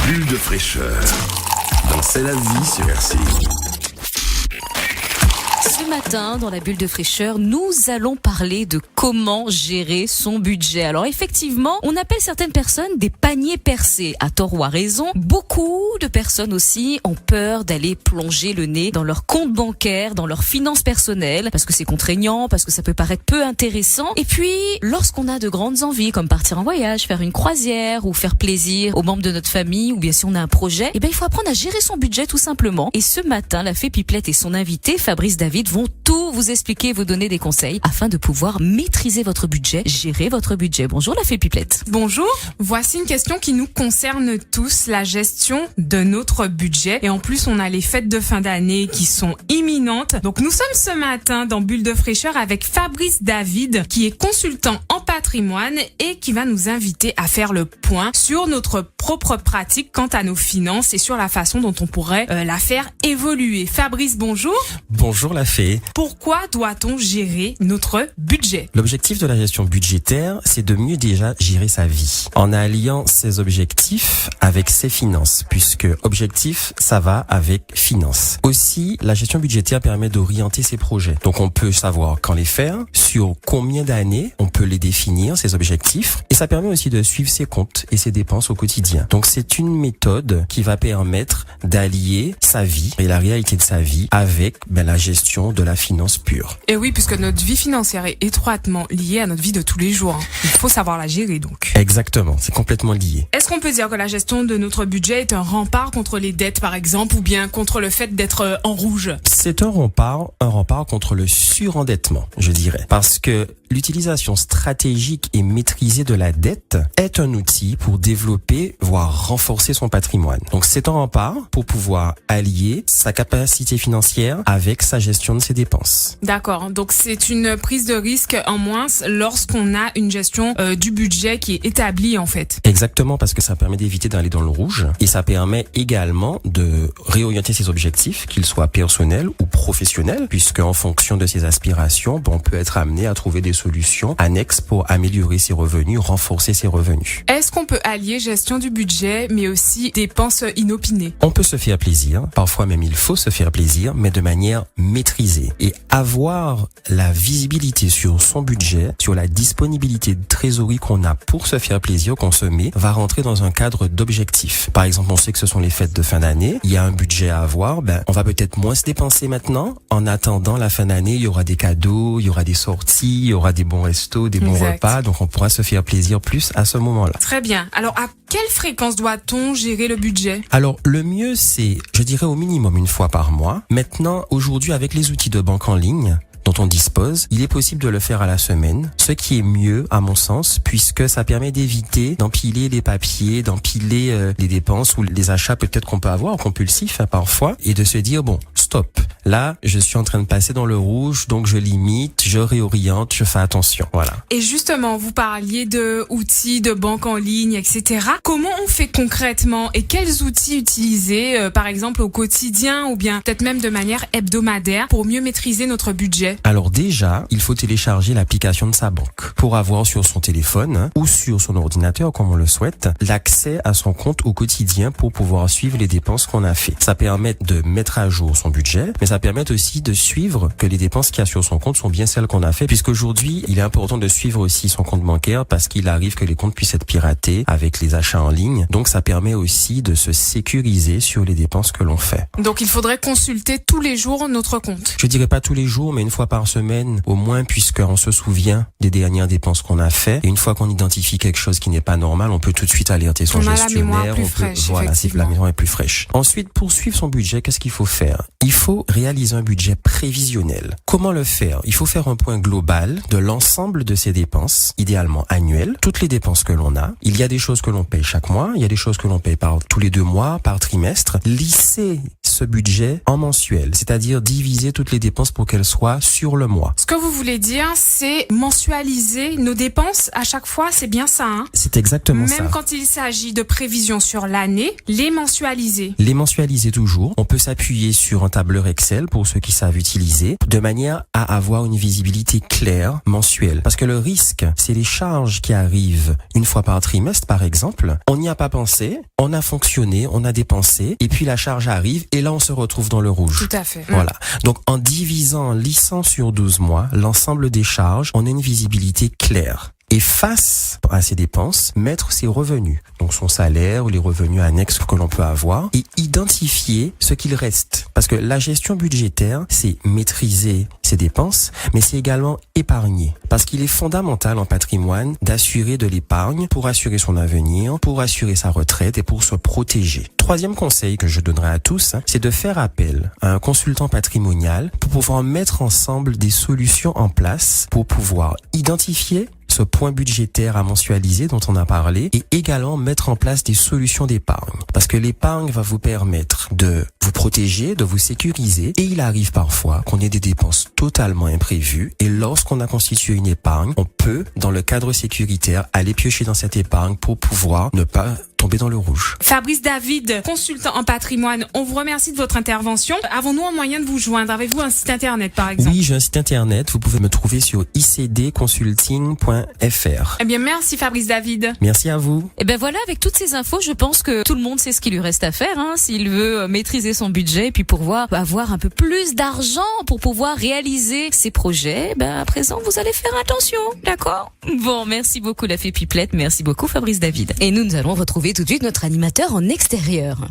Bulle de fraîcheur. Dans C'est la vie sur RCI. Ce matin, dans la bulle de fraîcheur, nous allons parler de comment gérer son budget. Alors effectivement, on appelle certaines personnes des paniers percés, à tort ou à raison. Beaucoup de personnes aussi ont peur d'aller plonger le nez dans leur compte bancaire, dans leurs finances personnelles, parce que c'est contraignant, parce que ça peut paraître peu intéressant. Et puis, lorsqu'on a de grandes envies, comme partir en voyage, faire une croisière ou faire plaisir aux membres de notre famille, ou bien si on a un projet, il faut apprendre à gérer son budget tout simplement. Et ce matin, la fée Pipelette et son invité, Fabrice David, vont tout vous expliquer, vous donner des conseils afin de pouvoir maîtriser votre budget, gérer votre budget. Bonjour la fée Pipelette. Bonjour, voici une question qui nous concerne tous, la gestion de notre budget. Et en plus, on a les fêtes de fin d'année qui sont imminentes. Donc nous sommes ce matin dans Bulle de fraîcheur avec Fabrice David, qui est consultant en patrimoine et qui va nous inviter à faire le point sur notre propre pratique quant à nos finances et sur la façon dont on pourrait la faire évoluer. Fabrice, bonjour. Bonjour la fée. Pourquoi doit-on gérer notre budget? L'objectif de la gestion budgétaire, c'est de mieux déjà gérer sa vie, en alliant ses objectifs avec ses finances, puisque objectif, ça va avec finances. Aussi, la gestion budgétaire permet d'orienter ses projets. Donc on peut savoir quand les faire, sur combien d'années on peut les définir, ces objectifs, et ça permet aussi de suivre ses comptes et ses dépenses au quotidien. Donc c'est une méthode qui va permettre d'allier sa vie et la réalité de sa vie avec la gestion de la finance pure. Et oui, puisque notre vie financière est étroitement liée à notre vie de tous les jours. Il faut savoir la gérer donc. Exactement, c'est complètement lié. Est-ce qu'on peut dire que la gestion de notre budget est un rempart contre les dettes par exemple, ou bien contre le fait d'être en rouge? C'est un rempart contre le surendettement, je dirais. Parce que l'utilisation stratégique et maîtrisée de la dette est un outil pour développer, voire renforcer son patrimoine. Donc c'est un rempart pour pouvoir allier sa capacité financière avec sa gestion de ses dépenses. D'accord, donc c'est une prise de risque en moins lorsqu'on a une gestion du budget qui est établie en fait. Exactement, parce que ça permet d'éviter d'aller dans le rouge et ça permet également de réorienter ses objectifs, qu'ils soient personnels ou professionnels, puisque en fonction de ses aspirations, on peut être amené à trouver des solutions annexes pour améliorer ses revenus, renforcer ses revenus. Est-ce qu'on peut allier gestion du budget mais aussi dépenses inopinées? On peut se faire plaisir, parfois même il faut se faire plaisir, mais de manière maîtrisée. Et avoir la visibilité sur son budget, sur la disponibilité de trésorerie qu'on a pour se faire plaisir, qu'on se met, va rentrer dans un cadre d'objectifs. Par exemple, on sait que ce sont les fêtes de fin d'année, il y a un budget à avoir, on va peut-être moins se dépenser maintenant. En attendant la fin d'année, il y aura des cadeaux, il y aura des sorties, il y aura des bons restos, des bons repas, donc on pourra se faire plaisir plus à ce moment-là. Très bien. Alors, à quelle fréquence doit-on gérer le budget? Alors, le mieux, c'est, je dirais au minimum une fois par mois. Maintenant, aujourd'hui, avec les outils de banque en ligne dont on dispose, il est possible de le faire à la semaine, ce qui est mieux à mon sens, puisque ça permet d'éviter d'empiler les papiers, d'empiler les dépenses ou les achats peut-être qu'on peut avoir, compulsifs parfois, et de se dire, stop, là, je suis en train de passer dans le rouge, donc je limite, je réoriente, je fais attention, voilà. Et justement, vous parliez de outils, de banque en ligne, etc. Comment on fait concrètement et quels outils utiliser, par exemple au quotidien ou bien peut-être même de manière hebdomadaire pour mieux maîtriser notre budget? Alors déjà, il faut télécharger l'application de sa banque pour avoir sur son téléphone ou sur son ordinateur, comme on le souhaite, l'accès à son compte au quotidien pour pouvoir suivre les dépenses qu'on a fait. Ça permet de mettre à jour son budget, mais ça permet aussi de suivre que les dépenses qu'il y a sur son compte sont bien celles qu'on a fait, puisqu'aujourd'hui, il est important de suivre aussi son compte bancaire parce qu'il arrive que les comptes puissent être piratés avec les achats en ligne. Donc ça permet aussi de se sécuriser sur les dépenses que l'on fait. Donc il faudrait consulter tous les jours notre compte. Je dirais pas tous les jours, mais une fois par semaine au moins, puisqu'on se souvient des dernières dépenses qu'on a fait. Et une fois qu'on identifie quelque chose qui n'est pas normal, on peut tout de suite alerter son gestionnaire. La mémoire plus fraîche, voilà, si la mémoire est plus fraîche. Ensuite, pour suivre son budget, qu'est-ce qu'il faut faire? Il faut réaliser un budget prévisionnel. Comment le faire? Il faut faire un point global de l'ensemble de ses dépenses, idéalement annuelles, toutes les dépenses que l'on a. Il y a des choses que l'on paye chaque mois, il y a des choses que l'on paye par tous les 2 mois, par trimestre. Lisser ce budget en mensuel, c'est-à-dire diviser toutes les dépenses pour qu'elles soient sur le mois. Ce que vous voulez dire, c'est mensualiser nos dépenses à chaque fois, c'est bien ça, hein? C'est exactement ça. Même quand il s'agit de prévisions sur l'année, les mensualiser. Les mensualiser toujours. On peut s'appuyer sur un tableur Excel pour ceux qui savent utiliser, de manière à avoir une visibilité claire mensuelle. Parce que le risque, c'est les charges qui arrivent une fois par trimestre, par exemple. On n'y a pas pensé, on a fonctionné, on a dépensé, et puis la charge arrive, et là on se retrouve dans le rouge. Tout à fait. Voilà. Donc en divisant, lissant sur 12 mois, l'ensemble des charges, on a une visibilité claire. Et face à ces dépenses, mettre ses revenus, donc son salaire ou les revenus annexes que l'on peut avoir, et identifier ce qu'il reste. Parce que la gestion budgétaire, c'est maîtriser ses dépenses, mais c'est également épargner. Parce qu'il est fondamental en patrimoine d'assurer de l'épargne pour assurer son avenir, pour assurer sa retraite et pour se protéger. Troisième conseil que je donnerai à tous, c'est de faire appel à un consultant patrimonial pour pouvoir mettre ensemble des solutions en place pour pouvoir identifier ce point budgétaire à mensualiser dont on a parlé et également mettre en place des solutions d'épargne. Parce que l'épargne va vous permettre de vous protéger, de vous sécuriser et il arrive parfois qu'on ait des dépenses totalement imprévues et lorsqu'on a constitué une épargne, on peut, dans le cadre sécuritaire, aller piocher dans cette épargne pour pouvoir ne pas tomber dans le rouge. Fabrice David, consultant en patrimoine, on vous remercie de votre intervention. Avons-nous un moyen de vous joindre? Avez-vous un site internet par exemple? Oui, j'ai un site internet. Vous pouvez me trouver sur icdconsulting.fr. Eh bien, merci Fabrice David. Merci à vous. Et ben voilà, avec toutes ces infos, je pense que tout le monde sait ce qu'il lui reste à faire, hein, s'il veut maîtriser son budget et puis pouvoir avoir un peu plus d'argent pour pouvoir réaliser ses projets. Ben à présent, vous allez faire attention, d'accord? Bon, merci beaucoup la fée Pipelette, merci beaucoup Fabrice David. Et nous allons retrouver tout de suite notre animateur en extérieur.